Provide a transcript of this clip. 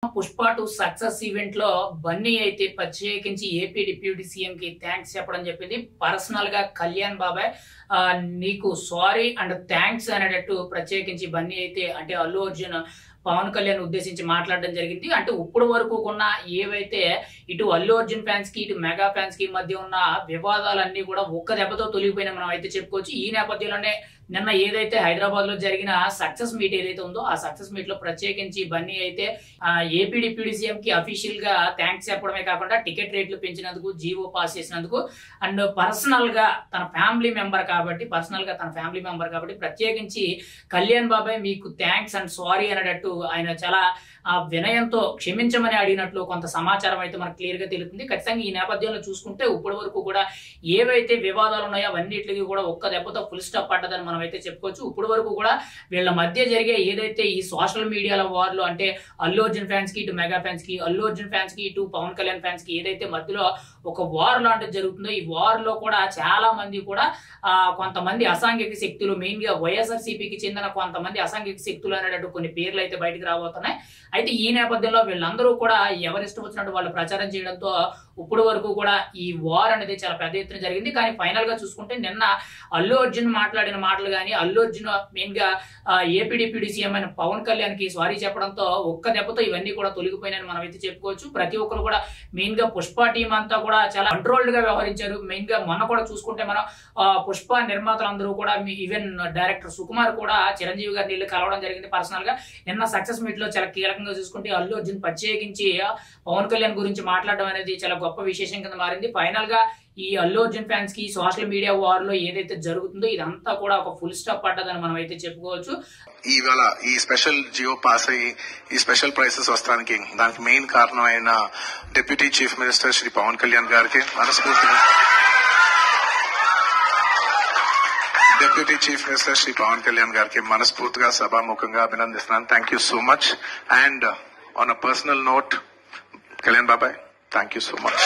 Pushpa 2 success event లో బన్నీ అయితే ప్రత్యేకించి ఏపీ డిప్యూటీ సీఎం కి థ్యాంక్స్ చెప్పడం చెప్పింది. పర్సనల్ గా కళ్యాణ్ బాబాయ్ నీకు సారీ అండ్ థ్యాంక్స్ అనేటట్టు ప్రత్యేకించి బన్నీ అయితే అంటే అల్లు అర్జున్ పవన్ కళ్యాణ్ ఉద్దేశించి మాట్లాడడం జరిగింది. అంటే ఇప్పుడు వరకు ఉన్న ఏవైతే ఇటు అల్లు అర్జున్ ఫ్యాన్స్ కి ఇటు మెగా ఫ్యాన్స్ కి మధ్య ఉన్న వివాదాలన్నీ కూడా ఒక్క దెబ్బతో తొలగిపోయినా మనం అయితే చెప్పుకోవచ్చు. ఈ నేపథ్యంలోనే నిన్న ఏదైతే హైదరాబాద్ లో జరిగిన సక్సెస్ మీట్ ఏదైతే ఉందో ఆ సక్సెస్ మీట్ లో ప్రత్యేకించి బన్నీ అయితే ఏపీ డిప్యూటీ సీఎం కి అఫీషియల్ గా థ్యాంక్స్ చెప్పడమే కాకుండా టికెట్ రేట్లు పెంచినందుకు, జీవో పాస్ చేసినందుకు అండ్ పర్సనల్ గా తన ఫ్యామిలీ మెంబర్ కాబట్టి ప్రత్యేకించి కళ్యాణ్ బాబాయ్ మీకు థ్యాంక్స్ అండ్ సారీ అనేటట్టు ఆయన చాలా వినయంతో క్షమించమని అడిగినట్లు కొంత సమాచారం అయితే మనకు క్లియర్ గా తెలుస్తుంది. ఖచ్చితంగా ఈ నేపథ్యంలో చూసుకుంటే ఇప్పటి వరకు కూడా ఏవైతే వివాదాలు ఉన్నాయో అవన్నిటికి కూడా ఒక్క దెబ్బతో ఫుల్ స్టాప్ పడ్డదని మనం అయితే చెప్పుకోవచ్చు. ఇప్పటి వరకు కూడా వీళ్ళ మధ్య జరిగే ఏదైతే ఈ సోషల్ మీడియాల వార్లు అంటే అల్లు అర్జున్ ఫ్యాన్స్ కి ఇటు మెగా ఫ్యాన్స్ కి, అల్లు అర్జున్ ఫ్యాన్స్ కి ఇటు పవన్ కళ్యాణ్ ఫ్యాన్స్ కి ఏదైతే మధ్యలో ఒక వార్ లాంటిది జరుగుతుందో ఈ వార్ లో కూడా చాలా మంది కూడా కొంతమంది అసాంఘిక శక్తులు, మెయిన్ గా వైఎస్ఆర్సీపీకి చెందిన కొంతమంది అసాంఘిక శక్తులు అనేటట్టు కొన్ని పేర్లు అయితే బయటకు రాబోతున్నాయి. అయితే ఈ నేపథ్యంలో వీళ్ళందరూ కూడా ఎవరిష్టం వచ్చినట్టు వాళ్ళు ప్రచారం చేయడంతో ఇప్పుడు వరకు కూడా ఈ వార్ అనేది చాలా పెద్ద ఎత్తున జరిగింది. కానీ ఫైనల్ గా చూసుకుంటే నిన్న అల్లు అర్జున్ మాట్లాడిన మాటలు కానీ, అల్లు అర్జున్ మెయిన్ గా ఏపీ డిప్యూటీ సీఎం అయిన పవన్ కళ్యాణ్ కి సారీ చెప్పడంతో ఒక్క దెబ్బతో ఇవన్నీ కూడా తొలగిపోయినాయని మనం అయితే చెప్పుకోవచ్చు. ప్రతి ఒక్కరు కూడా మెయిన్ గా పుష్ప టీం అంతా కూడా చాలా కంట్రోల్డ్ గా వ్యవహరించారు. మెయిన్ గా మొన్న కూడా చూసుకుంటే మనం పుష్ప నిర్మాతలందరూ కూడా ఈవెన్ డైరెక్టర్ సుకుమార్ కూడా చిరంజీవి గారిని వెళ్ళి కలవడం జరిగింది పర్సనల్ గా. నిన్న సక్సెస్ మీట్ లో చాలా కీలకంగా చూసుకుంటే అల్లు అర్జున్ ప్రత్యేకించి పవన్ కళ్యాణ్ గురించి మాట్లాడడం అనేది చాలా గొప్ప విశేషం కింద మారింది. ఫైనల్ గా ఈ అల్లు అర్జున్ ఫ్యాన్స్ కి సోషల్ మీడియా వార్ లో ఏదైతే జరుగుతుందో ఇదంతా కూడా ఒక ఫుల్ స్టాప్ పడ్డదని మనం అయితే చెప్పుకోవచ్చు. ఇవాళ ఈ స్పెషల్ జియో పాస్ అయ్యి ఈ స్పెషల్ ప్రైసెస్ వస్తానికి దానికి మెయిన్ కారణం అయిన deputy chief minister Shri Pavan Kalyan గారికి మనస్ఫూర్తిగా సభాముఖంగా అభినందిస్తున్నాను. Thank you so much. And on a personal note, Kalyan బాబాయ్, థ్యాంక్ యూ సో మచ్.